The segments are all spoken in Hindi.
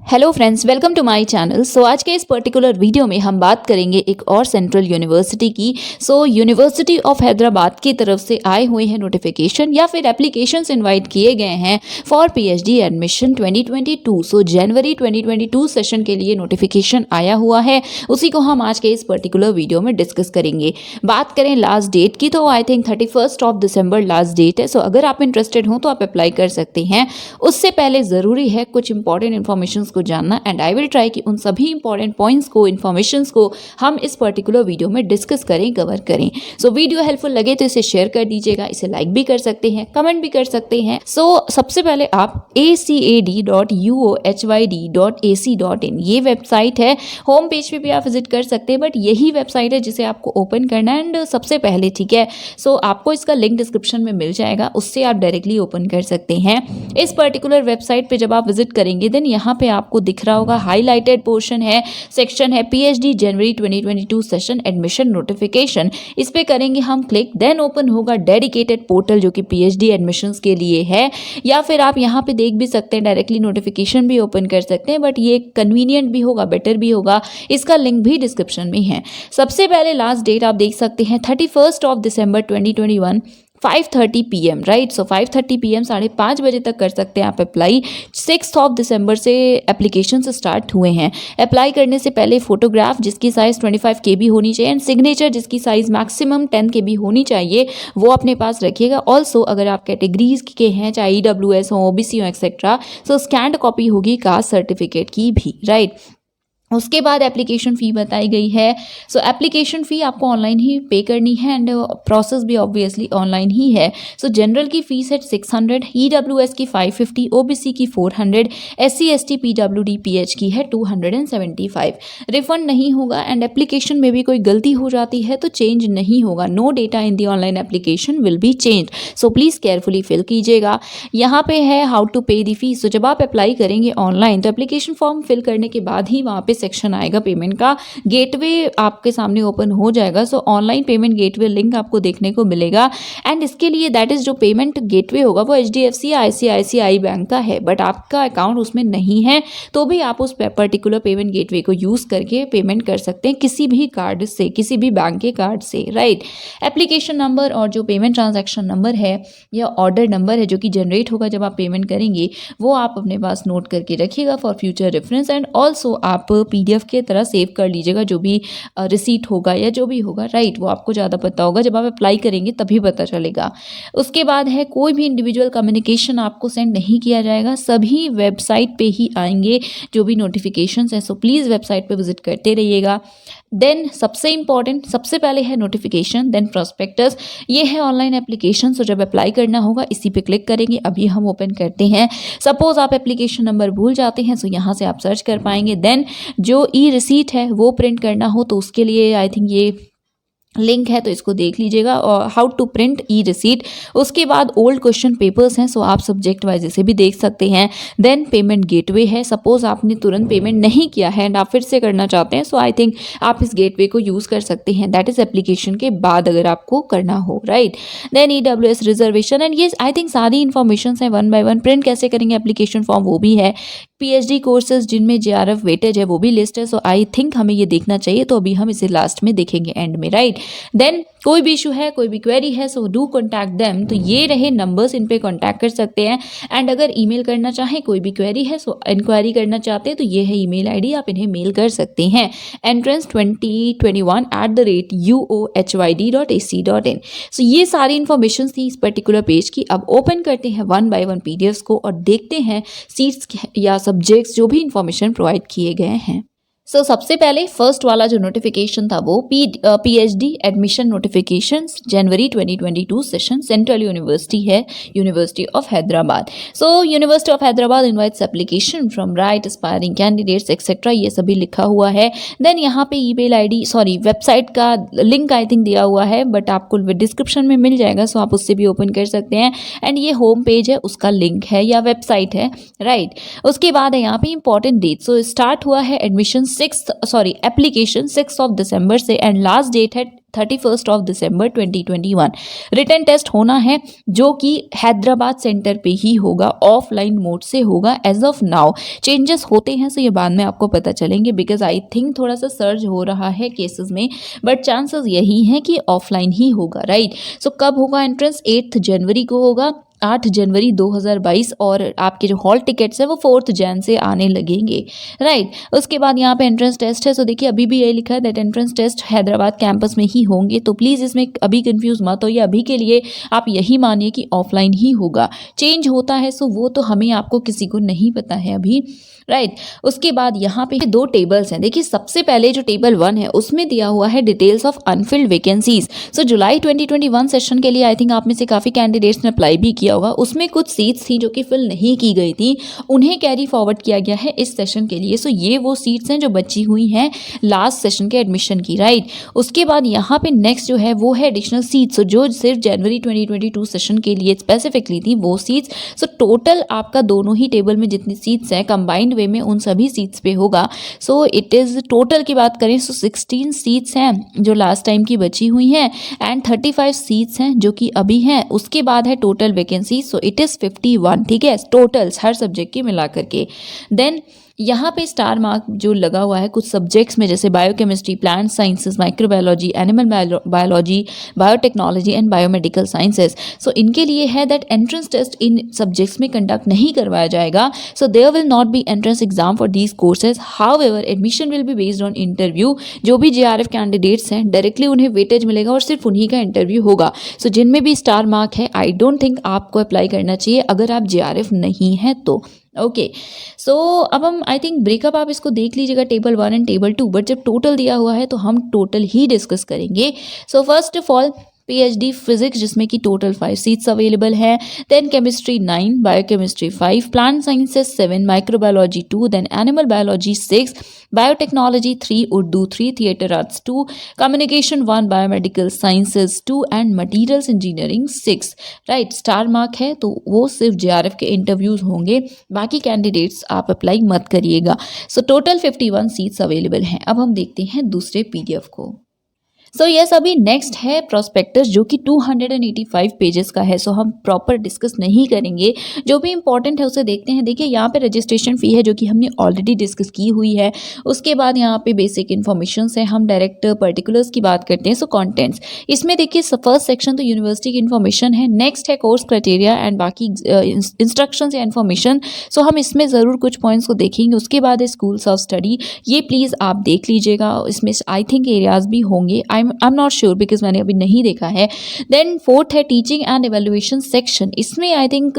Hello friends, welcome to my channel. So आज के इस पर्टिकुलर वीडियो में हम बात करेंगे एक और सेंट्रल यूनिवर्सिटी की। यूनिवर्सिटी ऑफ हैदराबाद की तरफ से आए हुए हैं नोटिफिकेशन या फिर एप्लीकेशंस इनवाइट किए गए हैं for PhD admission 2022। January 2022 session के लिए नोटिफिकेशन आया हुआ है, उसी को हम आज के इस पर्टिकुलर वीडियो में डिस्कस करेंगे। बात करें लास्ट डेट की तो I think 31 of December last date है। अगर आप इंटरेस्टेड हो तो आप अप्लाई कर सकते हैं। उससे पहले ज़रूरी है कुछ इंपॉर्टेंट इन्फॉर्मेशन को जानना एंड आई विल ट्राई कि उन सभी इंपॉर्टेंट पॉइंट्स को, इन्फॉर्मेशंस को हम इस पर्टिकुलर वीडियो में डिस्कस करें, कवर करें। वीडियो हेल्पफुल लगे तो इसे शेयर कर दीजिएगा, इसे लाइक भी कर सकते हैं, कमेंट भी कर सकते हैं। सबसे पहले आप acad.uohyd.ac.in ये वेबसाइट है, होम पेज पे भी आप विजिट कर सकते हैं, बट यही वेबसाइट है जिसे आपको ओपन करना है। एंड सबसे पहले ठीक है, आपको इसका लिंक डिस्क्रिप्शन में मिल जाएगा, उससे आप डायरेक्टली ओपन कर सकते हैं। इस पर्टिकुलर वेबसाइट पे जब आप विजिट करेंगे देन यहाँ पे आपको दिख रहा होगा हाईलाइटेड पोर्शन है, सेक्शन है पीएचडी जनवरी 2022 सेशन एडमिशन नोटिफिकेशन। इस पे करेंगे हम क्लिक, देन ओपन होगा डेडिकेटेड पोर्टल जो कि पीएचडी एडमिशंस के लिए है। या फिर आप यहाँ पे देख भी सकते हैं, डायरेक्टली नोटिफिकेशन भी ओपन कर सकते हैं, बट ये कन्वीनियंट भी होगा, बेटर भी होगा। इसका लिंक भी डिस्क्रिप्शन में है। सबसे पहले लास्ट डेट आप देख सकते हैं 31 of December 2021 5:30 PM, right. 5:30 PM 5:30 बजे तक कर सकते हैं आप अप्लाई। 6 ऑफ दिसंबर से एप्लीकेशन स्टार्ट हुए हैं। अप्लाई करने से पहले फोटोग्राफ जिसकी साइज़ 25 KB होनी चाहिए एंड सिग्नेचर जिसकी साइज़ मैक्सिमम 10 KB होनी चाहिए, वो अपने पास रखिएगा। ऑल्सो अगर आप कैटेगरीज के हैं, चाहे EWS हो, OBC हो एक्सेट्रा, स्कैंड कॉपी होगी कास्ट सर्टिफिकेट की भी, राइट। उसके बाद एप्लीकेशन फ़ी बताई गई है। एप्लीकेशन फ़ी आपको ऑनलाइन ही पे करनी है एंड प्रोसेस भी ऑब्वियसली ऑनलाइन ही है। जनरल की फ़ीस है 600, EWS की 550, OBC की 400, SC ST PWD PH की है 275। रिफंड नहीं होगा एंड एप्लीकेशन में भी कोई गलती हो जाती है तो चेंज नहीं होगा। No data in the online application will be change, please carefully fill कीजिएगा। यहाँ पे है हाउ टू पे दी फीस। जब आप अप्लाई करेंगे ऑनलाइन तो एप्लीकेशन फॉर्म फिल करने के बाद ही वहाँ पे सेक्शन आएगा पेमेंट का, गेटवे आपके सामने ओपन हो जाएगा। ऑनलाइन पेमेंट गेटवे लिंक आपको देखने को मिलेगा एंड इसके लिए दैट इज जो पेमेंट गेटवे होगा वो HDFC या ICICI बैंक का है, बट आपका अकाउंट उसमें नहीं है तो भी आप उस पर्टिकुलर पेमेंट गेटवे को यूज करके पेमेंट कर सकते हैं किसी भी कार्ड से, किसी भी बैंक के कार्ड से, राइट। एप्लीकेशन नंबर और जो पेमेंट ट्रांजैक्शन नंबर है या ऑर्डर नंबर है जो कि जनरेट होगा जब आप पेमेंट करेंगे, वो आप अपने पास नोट करके रखिएगा for future reference. And also आप PDF के तरह सेव कर लीजिएगा जो भी रिसीट होगा या जो भी होगा, राइट। वो आपको ज़्यादा पता होगा, जब आप अप्लाई करेंगे तभी पता चलेगा। उसके बाद है कोई भी इंडिविजुअल कम्युनिकेशन आपको सेंड नहीं किया जाएगा, सभी वेबसाइट पे ही आएंगे जो भी नोटिफिकेशंस हैं। प्लीज़ वेबसाइट पे विजिट करते रहिएगा। देन सबसे इंपॉर्टेंट, सबसे पहले है नोटिफिकेशन, देन प्रोस्पेक्टस। ये है ऑनलाइन एप्लीकेशन। जब अप्लाई करना होगा इसी पे क्लिक करेंगे। अभी हम ओपन करते हैं। सपोज आप एप्लीकेशन नंबर भूल जाते हैं यहाँ से आप सर्च कर पाएंगे। देन जो रिसीट है वो प्रिंट करना हो तो उसके लिए आई थिंक ये लिंक है तो इसको देख लीजिएगा, और हाउ टू प्रिंट रिसीट। उसके बाद ओल्ड क्वेश्चन पेपर्स हैं, आप सब्जेक्ट वाइज इसे भी देख सकते हैं। देन पेमेंट गेटवे है। सपोज आपने तुरंत पेमेंट नहीं किया है एंड आप फिर से करना चाहते हैं आई थिंक आप इस गेटवे को यूज़ कर सकते हैं, दैट इज एप्लीकेशन के बाद अगर आपको करना हो, right. Then EWS reservation and ये आई थिंक सारी इन्फॉर्मेशन है वन बाय वन। प्रिंट कैसे करेंगे एप्लीकेशन फॉर्म वो भी है। PhD कोर्सेज जिनमें JRF वेटेज है वो भी लिस्ट है। आई थिंक हमें ये देखना चाहिए, तो अभी हम इसे लास्ट में देखेंगे, एंड में, राइट। देन कोई भी इशू है, कोई भी क्वेरी है डू कॉन्टैक्ट देम। तो ये रहे नंबर्स, इन पे कॉन्टैक्ट कर सकते हैं। एंड अगर ईमेल करना चाहें, कोई भी क्वेरी है इंक्वायरी करना चाहते हैं तो ये है ईमेल ID, आप इन्हें मेल कर सकते हैं। entrance2021@uohyd.ac.in। ये सारी इन्फॉर्मेशन थी इस पर्टिकुलर पेज की। अब ओपन करते हैं वन बाय वन PDFs को और देखते हैं सीट्स या सब्जेक्ट्स जो भी इंफॉर्मेशन प्रोवाइड किए गए हैं। सबसे पहले फर्स्ट वाला जो नोटिफिकेशन था वो PhD एडमिशन नोटिफिकेशन जनवरी 2022 सेशन सेंट्रल यूनिवर्सिटी है, university of Hyderabad. University of Hyderabad invites application from right aspiring candidates etcetera, ये सभी लिखा हुआ है। देन यहाँ पे ईमेल ID वेबसाइट का लिंक आई थिंक दिया हुआ है, बट आपको डिस्क्रिप्शन में मिल जाएगा, आप उससे भी ओपन कर सकते हैं। एंड ये होम पेज है, उसका लिंक है या वेबसाइट है, राइट। उसके बाद है यहाँ पे इंपॉर्टेंट डेट। स्टार्ट हुआ है एडमिशन एप्लीकेशन 6 ऑफ दिसंबर से एंड लास्ट डेट है 31 ऑफ दिसंबर 2021। रिटन टेस्ट होना है जो कि हैदराबाद सेंटर पे ही होगा, ऑफलाइन मोड से होगा एज ऑफ नाउ। चेंजेस होते हैं सो ये बाद में आपको पता चलेंगे, बिकॉज आई थिंक थोड़ा सा सर्ज हो रहा है केसेस में, बट चांसेस यही हैं कि ऑफलाइन ही होगा, राइट। सो कब होगा एंट्रेंस? 8 जनवरी को होगा, 8 जनवरी 2022, और आपके जो हॉल टिकट्स है वो 4 जैन से आने लगेंगे, राइट। उसके बाद यहाँ पे एंट्रेंस टेस्ट है। सो देखिए अभी भी यही लिखा है that entrance test Hyderabad campus में ही होंगे, तो प्लीज़ इसमें अभी कंफ्यूज मत होइए। अभी के लिए आप यही मानिए कि ऑफलाइन ही होगा। चेंज होता है सो वो तो हमें आपको किसी को नहीं पता है अभी, राइट। उसके बाद यहाँ पे 2 टेबल्स हैं। देखिए सबसे पहले जो टेबल 1 है उसमें दिया हुआ है details of Anfield vacancies. So July 2021 session के लिए आई थिंक आप में से काफ़ी कैंडिडेट्स ने अप्लाई भी किया होगा। उसमें कुछ सीट्स थी जो कि फिल नहीं की गई थी, उन्हें कैरी फॉरवर्ड किया गया है इस सेशन के लिए। सो ये वो सीट्स हैं जो बची हुई हैं लास्ट सेशन के एडमिशन की, राइट। उसके बाद यहाँ पे नेक्स्ट जो है वो है एडिशनल सीट्स, जो सिर्फ जनवरी 2022 सेशन के लिए स्पेसिफिकली थी वो सीट्स। सो टोटल आपका दोनों ही टेबल में जितनी सीट्स हैं कंबाइंड वे में उन सभी सीट्स पे होगा। सो इट इज़ टोटल की बात करें सो 16 सीट्स हैं जो लास्ट टाइम की बची हुई हैं, एंड 35 सीट्स हैं जो कि अभी हैं। उसके बाद है total vacancy, so it is 51, ठीक है, टोटल्स हर सब्जेक्ट के मिला करके। देन यहाँ पे स्टार मार्क जो लगा हुआ है कुछ सब्जेक्ट्स में, जैसे biochemistry, plant sciences, microbiology, animal biology, biotechnology and biomedical sciences. So इनके लिए है दैट एंट्रेंस टेस्ट इन सब्जेक्ट्स में कंडक्ट नहीं करवाया जाएगा। So there will not be entrance exam for these courses, however admission will be based on interview. जो भी JRF कैंडिडेट्स हैं डायरेक्टली उन्हें वेटेज मिलेगा और सिर्फ उन्हीं का इंटरव्यू होगा। सो जिनमें भी स्टार मार्क है आई डोंट थिंक आपको अप्लाई करना चाहिए अगर आप JRF नहीं हैं तो, ओके। सो अब हम आई थिंक ब्रेकअप आप इसको देख लीजिएगा टेबल 1 एंड टेबल 2, बट जब टोटल दिया हुआ है तो हम टोटल ही डिस्कस करेंगे। So first of all PhD physics जिसमें कि टोटल 5 सीट्स अवेलेबल हैं, then chemistry 9, biochemistry 5, plant sciences 7, microbiology 2, then animal biology 6, biotechnology 3, Urdu 3, theatre arts 2, communication 1, biomedical sciences 2 and materials engineering 6, right. Star mark है तो वो सिर्फ JRF के इंटरव्यूज होंगे, बाकी कैंडिडेट्स आप अप्लाई मत करिएगा। सो टोटल 51 सीट्स अवेलेबल हैं। अब हम देखते हैं दूसरे PDF को। सो यस अभी नेक्स्ट है प्रोस्पेक्टस जो कि 285 पेजेस का है। सो हम प्रॉपर डिस्कस नहीं करेंगे, जो भी इंपॉर्टेंट है उसे देखते हैं। देखिए यहाँ पे रजिस्ट्रेशन फ़ी है जो कि हमने ऑलरेडी डिस्कस की हुई है। उसके बाद यहाँ पे बेसिक इन्फॉर्मेशन है, हम डायरेक्ट पर्टिकुलर्स की बात करते हैं। सो कॉन्टेंट्स इसमें देखिए फर्स्ट सेक्शन तो यूनिवर्सिटी की इन्फॉर्मेशन है, नेक्स्ट है कोर्स क्राइटेरिया एंड बाकी इंस्ट्रक्शंस या इन्फॉर्मेशन। सो हम इसमें ज़रूर कुछ पॉइंट्स को देखेंगे। उसके बाद है स्कूल्स ऑफ स्टडी, ये प्लीज़ आप देख लीजिएगा, इसमें आई थिंक एरियाज भी होंगे, I am not sure because मैंने अभी नहीं देखा है। देन फोर्थ है टीचिंग एंड एवेल्युएशन सेक्शन, इसमें आई थिंक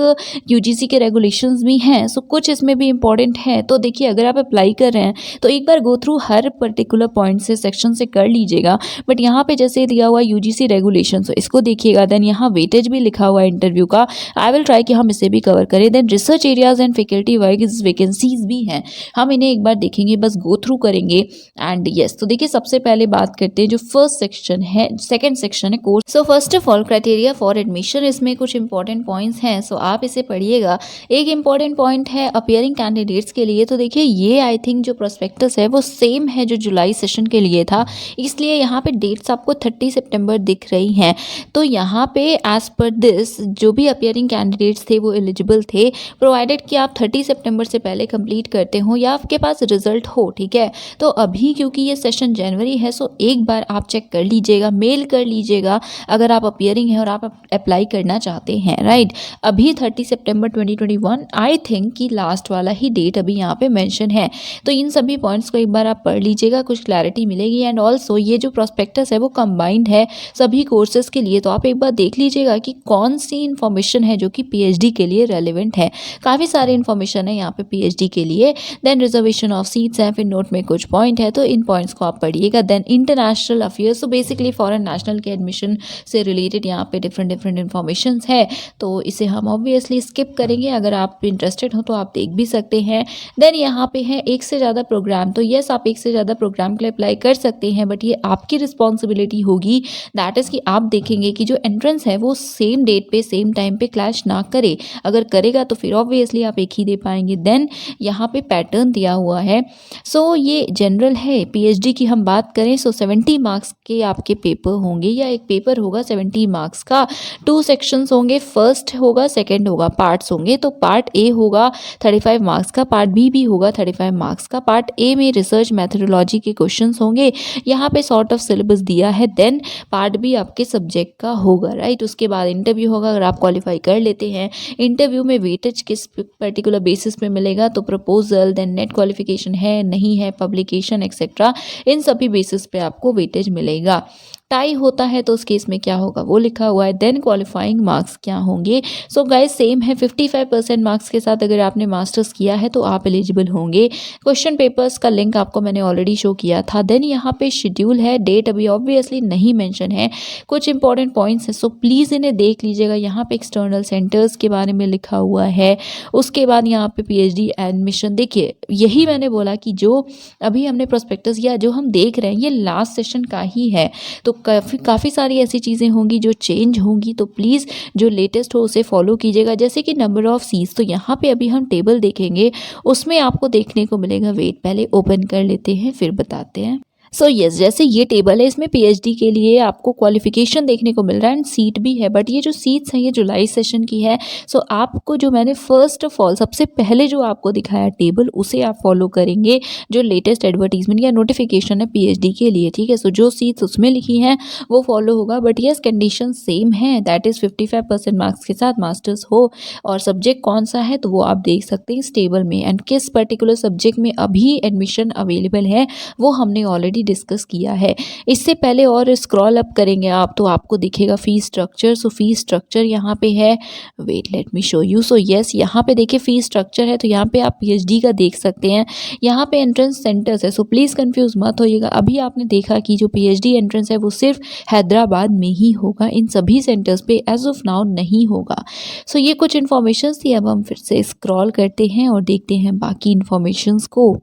UGC के रेगुलेशंस भी हैं, सो कुछ इसमें भी इंपॉर्टेंट है। तो देखिए अगर आप अप्लाई कर रहे हैं तो एक बार गो थ्रू हर पर्टिकुलर पॉइंट से सेक्शन से कर लीजिएगा। बट यहाँ पे जैसे दिया हुआ UGC रेगुलेशन, तो इसको देखिएगा। देन यहाँ वेटेज भी लिखा हुआ है इंटरव्यू का, आई विल ट्राई कि हम इसे भी कवर करें। Then research areas and faculty wise vacancies भी हैं, हम इन्हें एक बार देखेंगे, बस गो थ्रू करेंगे। एंड यस तो देखिए सबसे पहले बात करते हैं जो फर्स्ट सेक्शन है, सेकंड सेक्शन है course. So first of all criteria for admission, इसमें कुछ इंपॉर्टेंट पॉइंट्स हैं, सो आप इसे पढ़िएगा। एक इंपॉर्टेंट पॉइंट है अपियरिंग कैंडिडेट्स के लिए, तो देखिए ये आई थिंक जो प्रोस्पेक्टस है वो सेम है जो जुलाई सेशन के लिए था, इसलिए यहाँ पे डेट्स आपको 30 सितंबर दिख रही हैं। तो यहाँ पे एज पर दिस जो भी अपियरिंग कैंडिडेट्स थे वो एलिजिबल थे, प्रोवाइडेड कि आप 30 सितंबर से पहले कंप्लीट करते हो या आपके पास रिजल्ट हो, ठीक है। तो अभी क्योंकि ये सेशन जनवरी है, सो एक बार आप चेक कर लीजिएगा, मेल कर लीजिएगा अगर आप अपियरिंग है और आप अप्लाई करना चाहते हैं, राइट। अभी 30 सितंबर 2021 आई थिंक कि लास्ट वाला ही डेट अभी यहाँ पे मेंशन है। तो इन सभी पॉइंट्स को एक बार आप पढ़ लीजिएगा, कुछ क्लैरिटी मिलेगी। एंड ऑल्सो ये जो प्रोस्पेक्टस है वो कंबाइंड है सभी कोर्सेज के लिए, तो आप एक बार देख लीजिएगा कि कौन सी इन्फॉर्मेशन है जो कि PhD के लिए रेलिवेंट है। काफ़ी सारी इन्फॉर्मेशन है यहाँ पे PhD के लिए। देन रिजर्वेशन ऑफ सीट्स हैं, फिर नोट में कुछ पॉइंट है, तो इन पॉइंट्स को आप पढ़िएगा। देन इंटरनेशनल अफेयर्स, तो बेसिकली फॉरेन नेशनल के एडमिशन से रिलेटेड यहाँ पे डिफरेंट इन्फॉर्मेशन है, तो इसे हम ऑब्वियसली स्किप करेंगे। अगर आप इंटरेस्टेड हो तो आप देख भी सकते हैं। देन यहाँ पे है एक से ज़्यादा प्रोग्राम, तो यस आप एक से ज़्यादा प्रोग्राम के लिए अप्लाई कर सकते हैं, बट ये आपकी रिस्पॉन्सिबिलिटी होगी, दैट इज़ कि आप देखेंगे कि जो एंट्रेंस है वो सेम डेट पे सेम टाइम पे क्लैश ना करे। अगर करेगा तो फिर ऑब्वियसली आप एक ही दे पाएंगे। देन यहाँ पे पैटर्न दिया हुआ है, सो ये जनरल है। PhD की हम बात करें सो 70 मार्क्स के आपके पेपर होंगे या एक पेपर होगा 70 मार्क्स का, 2 सेक्शंस होंगे, फर्स्ट होगा, सेकंड होगा, पार्ट्स होंगे। तो पार्ट ए होगा 35 मार्क्स का, पार्ट बी भी होगा 35 मार्क्स का। पार्ट ए में रिसर्च मैथडोलॉजी के क्वेश्चंस होंगे, यहाँ पे सॉर्ट ऑफ सिलेबस दिया है। देन पार्ट बी आपके सब्जेक्ट का होगा, राइट। उसके बाद इंटरव्यू होगा, अगर आप क्वालिफाई कर लेते हैं। इंटरव्यू में वेटेज किस पर्टिकुलर बेसिस पे मिलेगा, तो प्रपोजल, देन नेट क्वालिफिकेशन है नहीं है, पब्लिकेशन एक्सेट्रा, इन सभी बेसिस पे आपको वेटेज मिलेगा। टाई होता है तो उस केस में क्या होगा वो लिखा हुआ है। देन क्वालिफाइंग मार्क्स क्या होंगे, सो गाइस सेम है, 55% मार्क्स के साथ अगर आपने मास्टर्स किया है तो आप एलिजिबल होंगे। क्वेश्चन पेपर्स का लिंक आपको मैंने ऑलरेडी शो किया था। देन यहाँ पे शेड्यूल है, डेट अभी ऑब्वियसली नहीं मेंशन है, कुछ इंपॉर्टेंट पॉइंट्स हैं, सो प्लीज़ इन्हें देख लीजिएगा। यहाँ पे एक्सटर्नल सेंटर्स के बारे में लिखा हुआ है। उसके बाद यहाँ पे पीएचडी एडमिशन, देखिए यही मैंने बोला कि जो अभी हमने प्रोस्पेक्टस या जो हम देख रहे हैं ये लास्ट सेशन का ही है, तो काफ़ी सारी ऐसी चीज़ें होंगी जो चेंज होंगी, तो प्लीज़ जो लेटेस्ट हो उसे फॉलो कीजिएगा। जैसे कि नंबर ऑफ़ सीट्स, तो यहाँ पे अभी हम टेबल देखेंगे, उसमें आपको देखने को मिलेगा, वेट पहले ओपन कर लेते हैं फिर बताते हैं। सो यस, जैसे ये टेबल है, इसमें पीएचडी के लिए आपको क्वालिफिकेशन देखने को मिल रहा है एंड सीट भी है, बट ये जो सीट्स हैं ये जुलाई सेशन की है। सो आपको जो मैंने फर्स्ट ऑफ ऑल सबसे पहले जो आपको दिखाया टेबल, उसे आप फॉलो करेंगे, जो लेटेस्ट एडवर्टीजमेंट या नोटिफिकेशन है पीएचडी के लिए, ठीक है। सो जो सीट्स उसमें लिखी हैं वो फॉलो होगा, बट यस कंडीशन सेम है, दैट इज़ 55% मार्क्स के साथ मास्टर्स हो, और सब्जेक्ट कौन सा है तो वो आप देख सकते हैं इस टेबल में, एंड किस पर्टिकुलर सब्जेक्ट में अभी एडमिशन अवेलेबल है वो हमने ऑलरेडी डिस्कस किया है। इससे पहले और स्क्रॉल अप करेंगे आप तो आपको दिखेगा fees structure. So fees structure यहाँ पे है, wait let me show you. So yes, यहाँ पे देखिए फीस स्ट्रक्चर है, तो यहाँ पे आप पीएचडी का देख सकते हैं। यहाँ पे एंट्रेंस सेंटर्स है, सो प्लीज़ कंफ्यूज मत होइएगा। अभी आपने देखा कि जो पीएचडी एंट्रेंस है वो सिर्फ हैदराबाद में ही होगा, इन सभी सेंटर्स पे एज ऑफ नाउ नहीं होगा। सो ये कुछ इन्फॉर्मेशन थी, अब हम फिर से स्क्रॉल करते हैं और देखते हैं बाकी इन्फॉर्मेशंस को।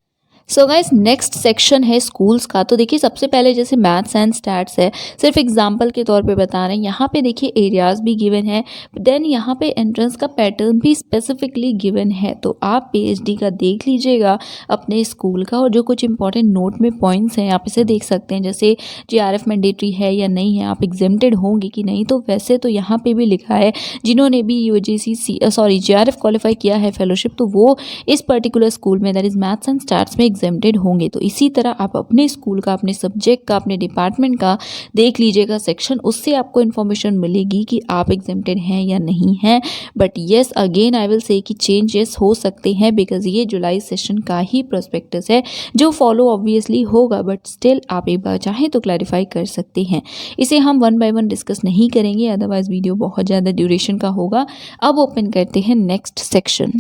सो गाइस नेक्स्ट सेक्शन है स्कूल्स का। तो देखिए सबसे पहले जैसे मैथ्स एंड स्टैट्स है, सिर्फ एग्जांपल के तौर पे बता रहे हैं। यहाँ पे देखिए एरियाज भी गिवन है, देन यहाँ पे एंट्रेंस का पैटर्न भी स्पेसिफिकली गिवन है। तो आप पीएचडी का देख लीजिएगा अपने स्कूल का, और जो कुछ इंपॉर्टेंट नोट में पॉइंट्स हैं आप इसे देख सकते हैं, जैसे जीआरएफ मैंडेटरी है या नहीं है, आप एग्जेम्प्टेड होंगे कि नहीं। तो वैसे तो यहाँ पे भी लिखा है जिन्होंने भी यूजीसी जीआरएफ क्वालिफाई किया है फेलोशिप, तो वो इस पर्टिकुलर स्कूल में that is maths and stats में एग्जेम्प्टेड होंगे। तो इसी तरह आप अपने स्कूल का, अपने सब्जेक्ट का, अपने डिपार्टमेंट का देख लीजिएगा सेक्शन, उससे आपको इन्फॉर्मेशन मिलेगी कि आप एग्जेम्प्टेड हैं या नहीं हैं। But yes again I will say कि चेंजेस हो सकते हैं, बिकॉज ये जुलाई सेशन का ही प्रोस्पेक्टस है जो फॉलो ऑब्वियसली होगा, बट स्टिल आप एक बार चाहें तो क्लैरिफाई कर सकते हैं। इसे हम वन बाय वन डिस्कस नहीं करेंगे, अदरवाइज वीडियो बहुत ज़्यादा ड्यूरेशन का होगा। अब ओपन करते हैं नेक्स्ट सेक्शन।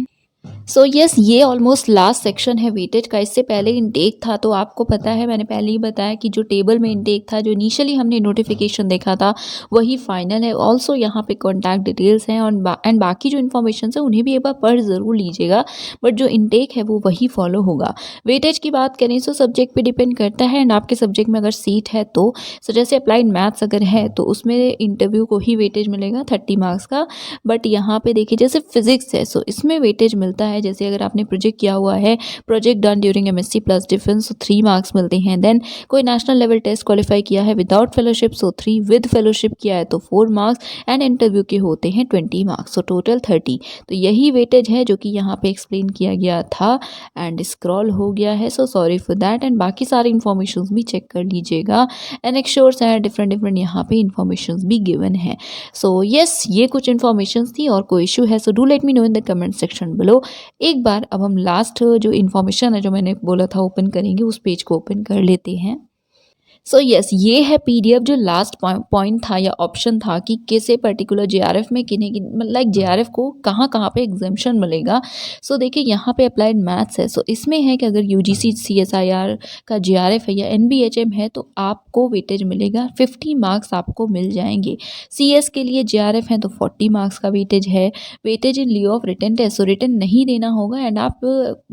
सो यस, ये ऑलमोस्ट लास्ट सेक्शन है वेटेज का। इससे पहले इनटेक था, तो आपको पता है मैंने पहले ही बताया कि जो टेबल में इनटेक था, जो इनिशियली हमने नोटिफिकेशन देखा था वही फाइनल है। ऑल्सो यहाँ पे कॉन्टैक्ट डिटेल्स हैं एंड बाकी जो इन्फॉर्मेशन है उन्हें भी एक बार पढ़ ज़रूर लीजिएगा, बट जो इनटेक है वो वही फॉलो होगा। वेटेज की बात करें तो सब्जेक्ट पे डिपेंड करता है, एंड आपके सब्जेक्ट में अगर सीट है तो जैसे अप्लाइड मैथ्स अगर है तो उसमें इंटरव्यू को ही वेटेज मिलेगा 30 मार्क्स का। बट यहाँ पे देखिए जैसे फिजिक्स है, सो इसमें वेटेज मिलता है, जैसे अगर आपने प्रोजेक्ट किया हुआ है, project done during MSc plus defence, तो 3 मार्क्स मिलते हैं। देन कोई नेशनल लेवल टेस्ट क्वालिफाई किया है without fellowship, so 3, with fellowship किया है तो 4 मार्क्स, एंड इंटरव्यू के होते हैं 20 मार्क्स, सो टोटल 30। तो यही वेटेज है जो कि यहाँ पे एक्सप्लेन किया गया था, एंड स्क्रॉल हो गया है, so sorry for that. And बाकी सारी इन्फॉर्मेशन भी चेक कर लीजिएगा, एंड एक्श्योर्स है डिफरेंट यहाँ पे इन्फॉर्मेशन भी गिवन है। सो यस, ये कुछ इन्फॉर्मेशन थी, और कोई इशू है so do let me know in the comment section below. एक बार अब हम लास्ट जो इन्फॉर्मेशन है जो मैंने बोला था ओपन करेंगे, उस पेज को ओपन कर लेते हैं। सो यस, ये है पीडीएफ जो लास्ट पॉइंट था या ऑप्शन था कि किसे पर्टिकुलर जेआरएफ में किन्हें लाइक जेआरएफ को कहाँ कहाँ पे एग्जाम्पशन मिलेगा। सो देखिए यहाँ पे अप्लाइड मैथ्स है, सो इसमें है कि अगर यूजीसी सीएसआईआर का जेआरएफ है या एनबीएचएम है तो आपको वेटेज मिलेगा, 50 मार्क्स आपको मिल जाएंगे। सीएस के लिए जेआरएफ है तो 40 मार्क्स का वेटेज है। Weightage in lieu of written test, so written नहीं देना होगा एंड आप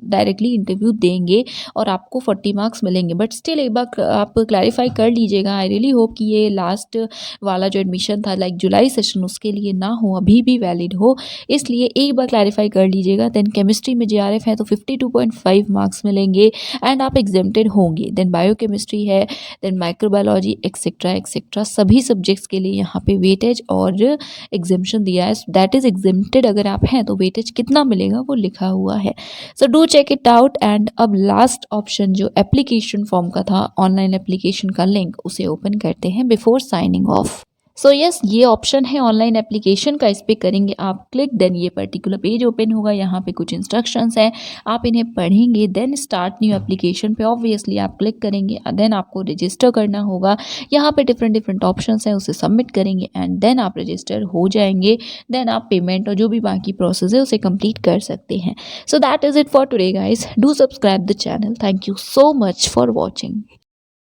डायरेक्टली इंटरव्यू देंगे और आपको 40 मार्क्स मिलेंगे। बट स्टिल एक बार आप क्लैरिफाई क्लैरिफाई कर लीजिएगा। आई रियली होप कि ये लास्ट वाला जो एडमिशन था लाइक जुलाई सेशन उसके लिए ना हो, अभी भी वैलिड हो, इसलिए एक बार क्लैरिफाई कर लीजिएगा। देन केमिस्ट्री में JRF है तो 52.5 मार्क्स मिलेंगे एंड आप एग्जेम्प्टेड होंगे। देन बायोकेमिस्ट्री है, देन माइक्रोबायोलॉजी एक्सेट्रा एक्सेट्रा सभी सब्जेक्ट्स के लिए यहाँ पे वेटेज और एग्जेम्पशन दिया है। दैट इज एग्जेम्प्टेड अगर आप हैं तो वेटेज कितना मिलेगा वो लिखा हुआ है। So do check it out. And अब लास्ट ऑप्शन जो एप्लीकेशन फॉर्म का था, ऑनलाइन एप्लीकेशन का लिंक, उसे ओपन करते हैं before signing off. So yes, ये ऑप्शन है ऑनलाइन एप्लीकेशन का, इस पर करेंगे आप क्लिक, देन ये पर्टिकुलर पेज ओपन होगा। यहाँ पे कुछ इंस्ट्रक्शंस हैं, आप इन्हें पढ़ेंगे, देन स्टार्ट न्यू एप्लीकेशन पे ऑब्वियसली आप क्लिक करेंगे। देन आपको रजिस्टर करना होगा। यहाँ पे डिफरेंट डिफरेंट ऑप्शंस हैं, उसे सबमिट करेंगे एंड देन आप रजिस्टर हो जाएंगे। देन आप पेमेंट और जो भी बाकी प्रोसेस है उसे कंप्लीट कर सकते हैं। So that is it for today guys. Do subscribe the channel. Thank you so much for watching.